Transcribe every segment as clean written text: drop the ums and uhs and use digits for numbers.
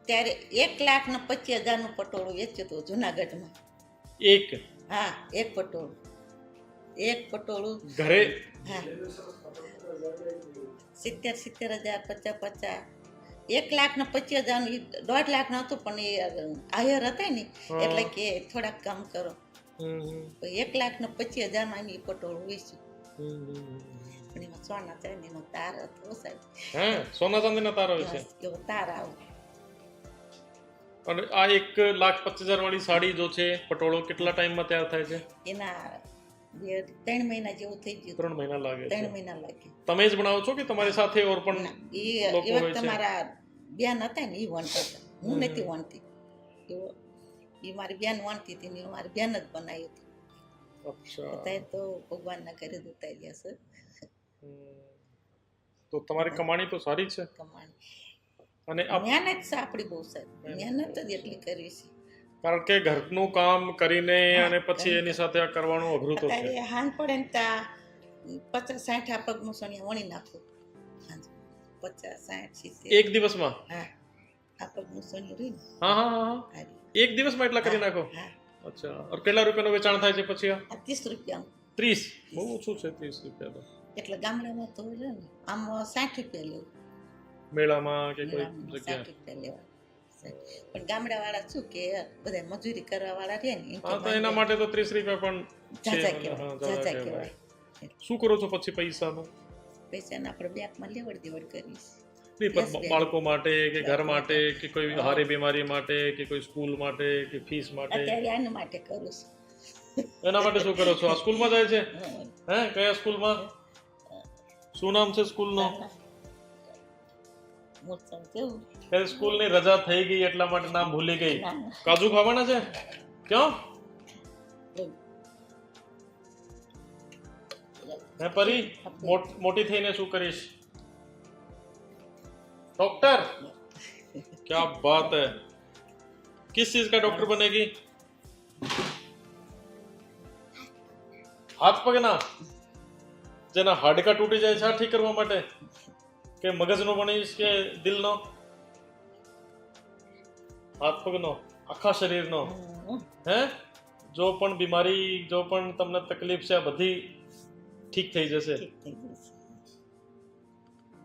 ત્યારે 1,25,000 પટોળું વેચ્યું હતું જુનાગઢમાં. એક હા, એક પટોળું ઘરે હા 70,000 50,000 1,25,000 1.5 લાખનું હતું, પણ એ આયર હતા ને એટલે કે થોડાક કમ કરો. 1,25,000 એ પટોળું વેચ્યું. પણ એમાં સોના ચાંદીનો તાર હતો સાહેબ. હે સોના ચાંદીના તાર હોય છે એવો તાર આવે. અને આ 1,25,000 વાળી સાડી જો છે પટોળો કેટલા ટાઈમમાં તૈયાર થાય છે? એના 3 મહિના જેવું થઈ ગયું. 3 મહિના લાગે 3 છે. મહિના લાગે. તમે જ બનાવો છો કે તમારી સાથે ઓર પણ એ લોકો હોય છે? તમારા બેન હતા ને એ વણતા હતા, હું નથી વણતી. એ મારી બેન વણતી હતી ને મારી બેન જ બનાવી હતી. અચ્છા, અત્યારે તો ભગવાનના ઘરે જ ઉતારી ગયા છે તો તમારી કમાણી તો સારી છે. કમાણી. અને મહેનત છે આપણી બહુ સારી, મહેનત જ એટલી કરવી છે. કારણ કે ઘરનું કામ કરીને અને પછી એની સાથે આ કરવાનું અઘરું તો છે. અત્યારે હાંજ પડે ને ત્યાં 50-60 આ પગનું સણિયા વણી નાખું. 50-60 એક દિવસમાં? હા, આ પગનું સણિયું રહ્યું ને. હા હા હા હા, એક દિવસમાં એટલા કરી નાખો? હા. અચ્છા, और કેટલા રૂપિયાનું વેચાણ થાય છે પછી આ? 30 રૂપિયાનું. 30? બહુ ઓછું છે 30 રૂપિયા તો. એટલે ગામડામાં તો છે ને આમ 60 રૂપિયા લેવું. મેળામાં કે કોઈ મેળામાં 60 જગ્યાએ? રૂપિયા લેવા. પણ ગામડા વાળા શું કે બધા મજૂરી કરવા વાળા રહે ને હા, તો એના માટે તો 30 રૂપિયા પણ છે. જાજા હા, કહેવાય, જાજા જાજા કહેવાય. કહેવાય. શું કરો છો પછી પૈસાનું? પૈસાને આપણે બેંકમાં લેવડ દેવડ કરીશ. નહીં, પણ બાળકો માટે કે ઘર માટે કે કોઈ હારી બીમારી માટે કે કોઈ સ્કૂલ માટે કે ફીસ માટે? અત્યારે આના માટે કરું છું. એના માટે શું કરો છો? આ સ્કૂલમાં જાય છે? હે, કયા સ્કૂલમાં? શું નામ છે સ્કૂલનું? મોટું કેવું? એ સ્કૂલની રજા થઈ ગઈ એટલા માટે નામ ભૂલી ગઈ. કાજુ ખાવાના છે? ક્યાં? હે પરી, મોટી થઈને શું કરીશ? डॉक्टर? क्या बात है, किस चीज का डॉक्टर बनेगी? હાથ પગના? જેના હાડકા તૂટી જાય છે આ ઠીક કરવા માટે? કે મગજનો બનીશ કે દિલનો? હાથ પગનો, આખા શરીરનો? હે, જો પણ બીમારી, જો પણ તમને તકલીફ છે આ બધી ઠીક થઈ જશે.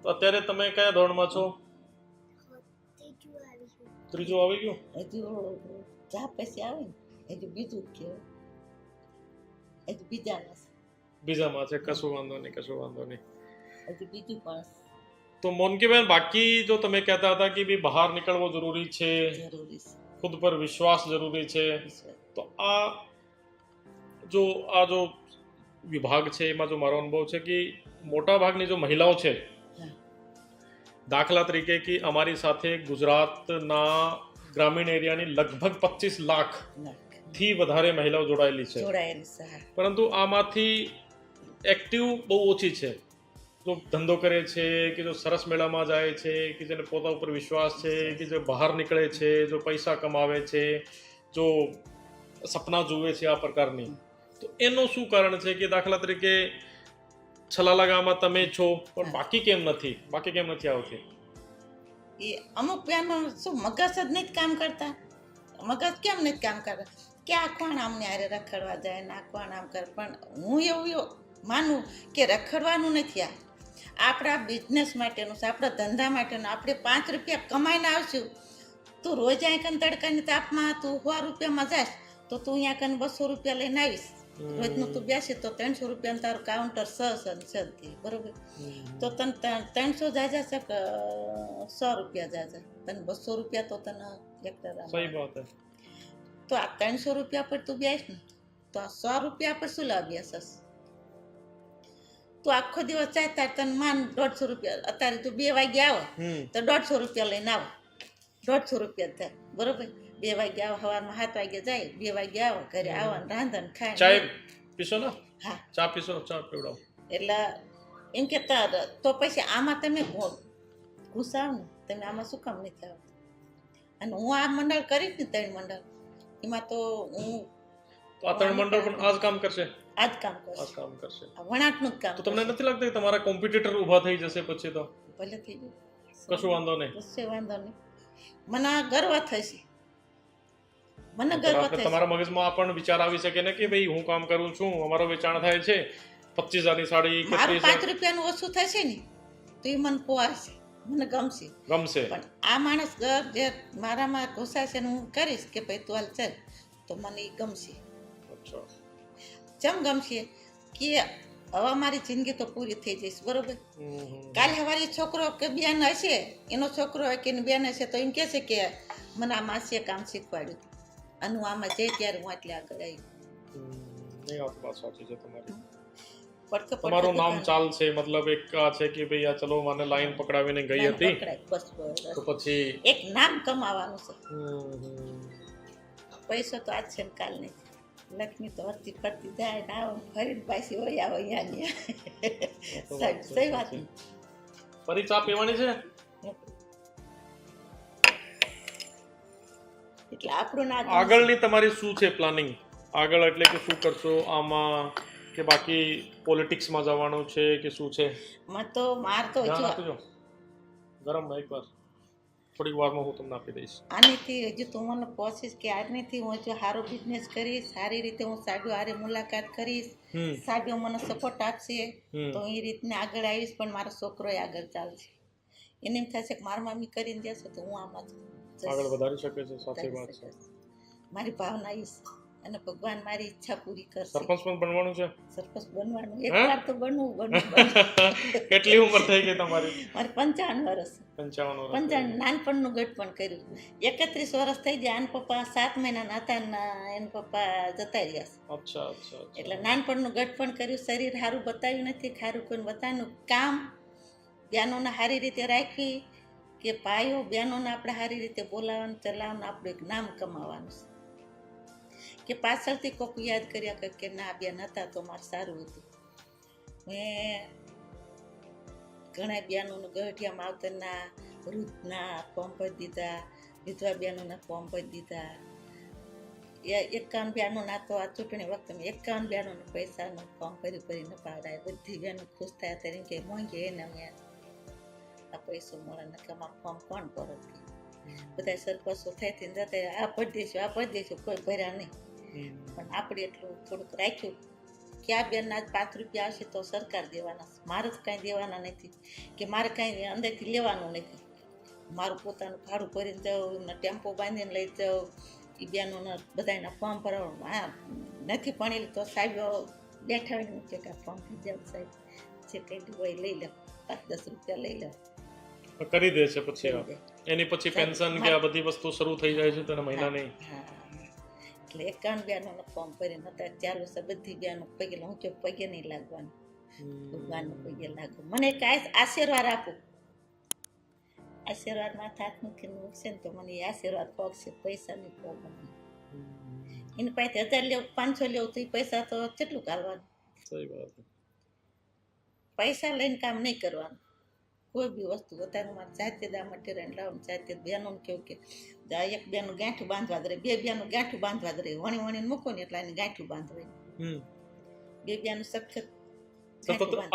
તો અત્યારે તમે કયા ધોરણમાં છો? ત્રીજું આવી ગયું? હજુ ચા પછી આવે ને હજુ બીજું કહેવાય, હજુ બીજામાં છે. કશું વાંધો નહીં, કશું વાંધો નહીં. હજુ બીજું પણ તો મોનકીબેન, બાકી જો તમે કહેતા હતા કે ભાઈ બહાર નીકળવો જરૂરી છે, જરૂરી છે, ખુદ પર વિશ્વાસ જરૂરી છે, તો આ જો વિભાગ છે એમાં જો મારો અનુભવ છે કે મોટા ભાગની જો મહિલાઓ છે, દાખલા તરીકે કે અમારી સાથે ગુજરાતના ગ્રામીણ એરિયાની લગભગ 25 લાખથી વધારે મહિલાઓ જોડાયેલી છે, પરંતુ આમાંથી એક્ટિવ બહુ ઓછી છે. જો ધંધો કરે છે, કે જો સરસ મેળામાં જાય છે, કે જેને પોતા ઉપર વિશ્વાસ છે, કે જો બહાર નીકળે છે, જો પૈસા કમાવે છે, જો સપના જુએ છે આ પ્રકારની, તો એનું શું કારણ છે કે દાખલા તરીકે છલાલા ગામમાં તમે છો પણ બાકી કેમ નથી આવતી? એ અમુક બેનો શું મગજ જ નથી કામ કરતા. મગજ કેમ નથી કામ કરતા કે આ કોણ આમને હારે રખડવા જાય ને આ કોણ આમ કરે. પણ હું એવું માનું કે રખડવાનું નથી. આ આપણા બિઝનેસ માટેનું છે, આપણા ધંધા માટેનું. આપણે 5 રૂપિયા કમાઈને આવશું. તું રોજ અહીં કન તડકાની તાપમાં તું 100 રૂપિયામાં જાશ તો તું અહીંયા કન 200 રૂપિયા લઈને આવીશ. રોજનું તું બેસી તો 300 રૂપિયાનું તારું કાઉન્ટર સહન બરોબર. તો તને 300 જાજા છે કે 100 રૂપિયા જાજા? તને 200 રૂપિયા તો તને સહી વાત હે. તો આ 300 રૂપિયા પર તું બેસ ને તો આ 100 રૂપિયા પર શું લાવ બેસસ? તું આખો દિવસ ચાય તાર તને માન 150 રૂપિયા, અત્યારે તું 2 વાગે આવો તો 150 રૂપિયા લઈને આવો, 150 રૂપિયા થાય બરોબર. 2 વાગે આવો, સવારમાં 7 વાગે જાય, 2 વાગે આવો, ઘરે આવવાનું રાંધણ ખાય. ચાય પીશો ને? હા, ચા પીશો, ચા પીવડાવો. એટલે એમ કે તો પછી આમાં તમે ઘુસાવ ને, તમે આમાં શું કામ નથી આવતા? અને હું આ મંડળ કરીશ ને 3 મંડળ, એમાં તો હું આ 3 મંડળ પણ આજ કામ કરશે? આજ કામ કરશે. વણાટનું જ કામ. તો તમને નથી લાગતું કે તમારા કોમ્પિટિટર ઊભા થઈ જશે પછી? તો ભલે થઈ જાય, કશું વાંધો નહીં. કશું વાંધો નહીં. મને ગર્વ થશે, મને ગર્વ થશે. તમારા મગજમાં આ પણ વિચાર આવી શકે ને કે ભાઈ હું કામ કરું છું, અમારો વેચાણ થાય છે, 25,000 ની સાડી, મારું 5 રૂપિયાનું ઓછું થશે ને તો એ મને પોહાશે, મને ગમશે. પણ આ માણસ જે મારામાં ઘુસાશે ને હું કરીશ કે ભાઈ તું હાલ ચાલ, તો મને એ ગમશે. ચમ ગમશે કે હવે મારી જિંદગી તો પૂરી થઈ જઈશ, બરોબર. કાલે સવારે છોકરો કે બેન હશે, એનો છોકરો હોય કે એની બેન હશે તો એમ કહેશે કે મને આ માસીએ કામ શીખવાડ્યું અને હું આમાં જઈ ત્યારે હું એટલે આગળ આવી. તમારું નામ ચાલશે, મતલબ એક આ છે કે ભાઈ આ ચલો મને લાઈન પકડાવીને ગઈ હતી તો પછી એક નામ કમાવાનું છે. પૈસો તો આજ છે ને કાલ નહીં. લક્ષ્મી તો હરતી ફરતી જાય ને આવો ફરીને પાછી હોય આવો અહીંયા સહી વાત. ફરી ચા પીવાની છે એટલે આપણું ના. આગળની તમારી શું છે પ્લાનિંગ? આગળ એટલે કે શું કરશો આમાં, કે બાકી પોલિટિક્સમાં જવાનું છે કે શું છે? તો માર તો ગરમ એકવાર થોડીક વારમાં હું તમને આપી દઈશ. આનીથી હજુ તું મને પૂછીશ કે આજનીથી હું હજુ સારો બિઝનેસ કરીશ, સારી રીતે હું સાહેબો હારે મુલાકાત કરીશ, સાહેબો મને સપોર્ટ આપશે તો એ રીતના આગળ આવીશ. પણ મારો છોકરો આગળ ચાલશે, એને એમ થશે કે મારા મમ્મી કરીને દેશે તો હું આમાં આગળ વધારી શકે છે. સાચી વાત છે. મારી ભાવના એ અને ભગવાન મારી ઈચ્છા પૂરી કરશે. સરપંચ પણ બનવાનું છે? સરપંચ બનવાનું, એકવાર તો બનવું. કેટલી ઉંમર થઈ ગઈ તમારી? મારી 55 વર્ષ. 55 નાનપણનું ગઠપણ કર્યું. 31 વર્ષ થઈ ગયા. આના પપ્પા 7 મહિનાના હતા ને એના પપ્પા જતા રહ્યા. અચ્છા. એટલે નાનપણનું ગઠપણ કર્યું. શરીર સારું બતાવ્યું નથી, ખારું કોઈને બતાવ્યું. કામ બહેનોને સારી રીતે રાખવી કે ભાઈઓ બહેનોને આપણે સારી રીતે બોલાવવાનું, ચલાવવાનું, આપણું એક નામ કમાવાનું છે. કે પાછળથી કોઈક યાદ કર્યા કરે કે ના બેન હતા તો મારે સારું હતું. મેં ઘણા બહેનોનું ગઢિયા માવતરના, વૃદ્ધના ફોર્મ ભરી દીધા, વિધવા બહેનોના ફોર્મ ભરી દીધા. 51 બહેનોના તો આ ચૂંટણી વખતે મેં 51 બહેનોના પૈસાનું ફોર્મ ભરીને પાવડાય. બધી બહેનો ખુશ થાય ત્યારે કે મોંઘી એને અમે આ પૈસો મળે ને કે અમારું ફોર્મ કોણ પરત ગયું. બધા સરપંચો થઈ જતા આ પડી દઈશું, કોઈ ભર્યા નહીં. પણ આપણે એટલું થોડુંક રાખ્યું કે આ બેનના 5 રૂપિયા આવશે તો સરકાર દેવાના, મારે તો કાંઈ દેવાના નથી કે મારે કાંઈ અંદરથી લેવાનું નથી. મારું પોતાનું ભાડું ભરીને જાઉં, એમને ટેમ્પો બાંધીને લઈ જાઉં, એ બહેનોને બધાના ફોર્મ ભરવાનું. હા નથી ભણેલી તો સાહેબ બેઠા હોય ને કે ફોર્મ થઈ જાવ સાહેબ, જે કંઈ હોય લઈ લો, 5-10 રૂપિયા લઈ લો, કરી દે છે. પછી એની પછી પેન્શન કે આ બધી વસ્તુ શરૂ થઈ જાય છે તને મહિનાની. એટલે 51 બહેનોને ફોર્મ ભરીને હતા 4 વર્ષ બધી બહેનો પગે, હું કે પગે નહીં લાગવાનું, ભગવાનને પગે લાગવું. મને કાંઈ આશીર્વાદ આપો, આશીર્વાદ માથે હાથ મૂકીને મૂકશે ને તો મને એ આશીર્વાદ પગશે. પૈસાની પ્રોબ્લેમ એની પાસે 1000 લેવું, 500 લેવું તો એ પૈસા તો કેટલું કાઢવાનું? પૈસા લઈને કામ નહીં કરવાનું. કોઈ બી વસ્તુ વધારે મારે જાતે જ આ મટીરિયલ લાવવાનું, જાતે બહેનોને કેવું કે એક બેનું ગાંઠું બાંધવા દે, 2 બેનું ગાંઠું બાંધવા દે, વણીને મૂકો ને એટલે એને ગાંઠું બાંધવાનું. 2 બેનું સખત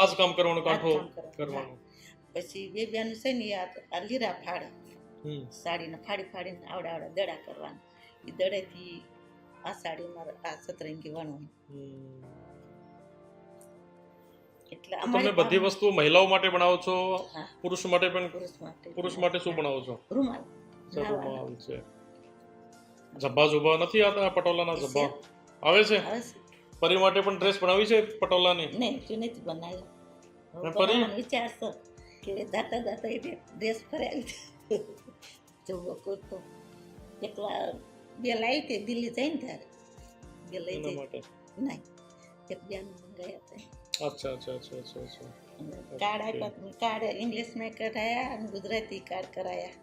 આજ કામ કરવાનું, કાંઠો કરવાનું. પછી 2 બેનું છે ને આ લીરા ફાડે, સાડીને ફાડીને આવડા દડા કરવાના. એ દડેથી આ સાડી મારે આ સતરંગી વણવાની. તમે બધી વસ્તુ મહિલાઓ માટે બનાવો છો? પુરુષ માટે પણ? પુરુષ માટે શું બનાવો છો? રૂમાલ છે. ઝબ્બા ઝુબ્બા નથી આવતા? પટોલાના ઝબ્બા આવે છે? પરી માટે પણ ડ્રેસ બનાવી છે પટોલાની? નહીં, નથી બનાવ્યો. વિચાર છે કે દાતા એ ડ્રેસ ફરાવી જવો કુર્તો. એકલા 2 લાવી હતી દિલ્હી જઈને ત્યારે 2 લઈ જઈ નહીં, 1 બેન મંગાયા હતા. અચ્છા. કાર્ડ આપ્યા, કાર્ડ ઇંગ્લિશમાં કઢાયા અને ગુજરાતી કાર્ડ કરાયા.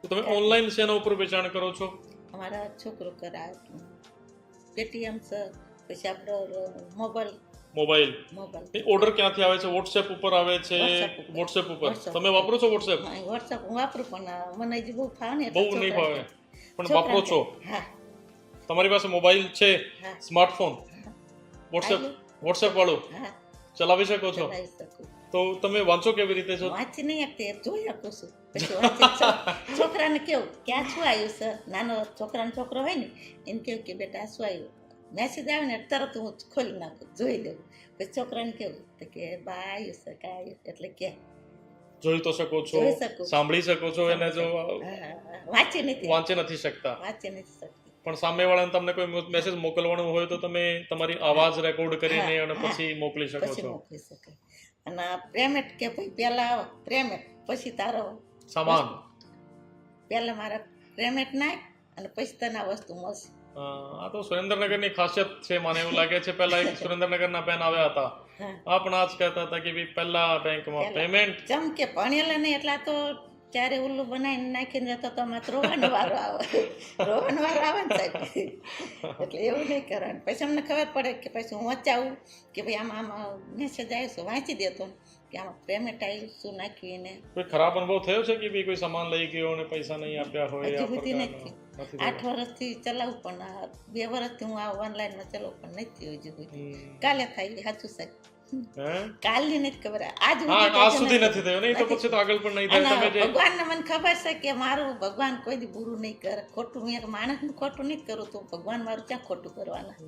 તો તમે ઓનલાઈન શેના ઉપર વેચાણ કરો છો? અમારા છોકરો કરાવે, પેટીએમ છે, પછી આપણો મોબાઈલ. ઓર્ડર ક્યાંથી આવે છે? વોટ્સએપ ઉપર આવે છે? વોટ્સએપ ઉપર તમે વાપરો છો? વોટ્સએપ હું વાપરું પણ મને હજી બહુ ફાવે ને, બહુ નહીં ફાવે પણ વાપરો છો? હા. તમારી પાસે મોબાઈલ છે, સ્માર્ટફોન, વોટ્સએપ વાળું ચલાવી શકો છો? તો તમે વાંચો કેવી રીતે છો? વાંચી નહીં આપતી, જોઈ આપું છું. પછી વાંચી છોકરાને કેવું કે આ શું આવ્યું સર, નાનો છોકરાનો છોકરો હોય ને એને કેવું કે બેટા આ શું આવ્યું, મેસેજ આવે ને તરત હું ખોલી નાખું, જોઈ લઉં. પછી છોકરાને કેવું તો કે બા આવ્યું સર, કાંઈ આવ્યું, એટલે કે જોઈ તો શકો છો, જોઈ શકું, સાંભળી શકો છો, એને જો વાંચી વાંચી નથી શકતા, વાંચી નથી શકતી. પણ સામેવાળાને તમને કોઈ મેસેજ મોકલવાનું હોય તો તમે તમારી અવાજ રેકોર્ડ કરીને અને પછી મોકલી શકો પછી છો. મોકલી શકાય. અને પેમેન્ટ કે ભાઈ પહેલા પેમેન્ટ પછી તારો સામાન, પહેલા મારા પેમેન્ટ નાખ અને પછી તને આ વસ્તુ મળશે. આ તો સુરેન્દ્રનગરની ખાસિયત છે, મને એવું લાગે છે. પહેલા એક સુરેન્દ્રનગરના બેન આવ્યા હતા, આપણા જ કહેતા હતા કે ભાઈ પહેલા બેંકમાં પેમેન્ટ. જેમ કે ભણેલા નહીં એટલા તો ત્યારે ઉલ્લુ બનાવીને નાખીને જતો તો અમારે રોવાનો વારો આવે, રોવાનો વારો આવે ને સાહેબ. એટલે એવું નહીં કરવાનું. પછી અમને ખબર પડે કે પછી હું વચાવું કે ભાઈ આમાં મેસેજ આવ્યો છે, વાંચી દેતો કે આમાં પેમેન્ટ આવ્યું શું નાખ્યું એને. કોઈ ખરાબ અનુભવ થયો છે કે ભાઈ કોઈ સામાન લઈ ગયો અને પૈસા નહીં આપ્યા હોય? હજી સુધી નથી. 8 વર્ષથી ચલાવું પણ 2 વર્ષથી હું આ ઓનલાઈનમાં ચલાવું પણ નથી હજી સુધી. કાલે થાય સાચું સાહેબ, કાલની નથી ખબર, આજ સુધી નથી થયો. નહીં તો પછી તો આગળ પણ નહીં થાય. તમે જે ભગવાનને મને ખબર છે કે મારું ભગવાન કોઈ દી બુરું નહીં કરે, ખોટું હું એક માણસનું ખોટું નહીં કરું તો ભગવાન મારું ક્યાં ખોટું કરવાના.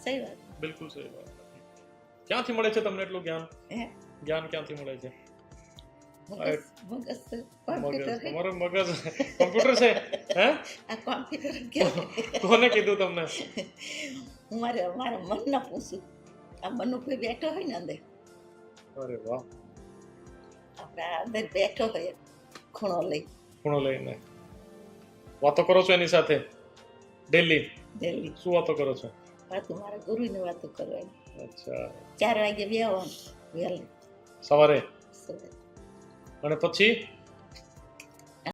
સહી વાત, બિલકુલ સહી વાત. ક્યાંથી મળે છે તમને એટલું જ્ઞાન? જ્ઞાન ક્યાંથી મળે છે? તમારું મગજ કોમ્પ્યુટર છે? હે, આ કોમ્પ્યુટર કેવું? કોને કીધું તમને? હું મારા મનને પૂછું. આ મનનો કોઈ બેઠો હોય ને અંદર, અરે વાહ, આપણા અંદર બેઠો હોય ખૂણો લઈને વાતો કરો છો એની સાથે ડેલી? શું વાતો કરો છો? વાતો મારા ગુરુની વાતો કરવાની. અચ્છા. 4 વાગે બેહવાનું વહેલું સવારે, અને પછી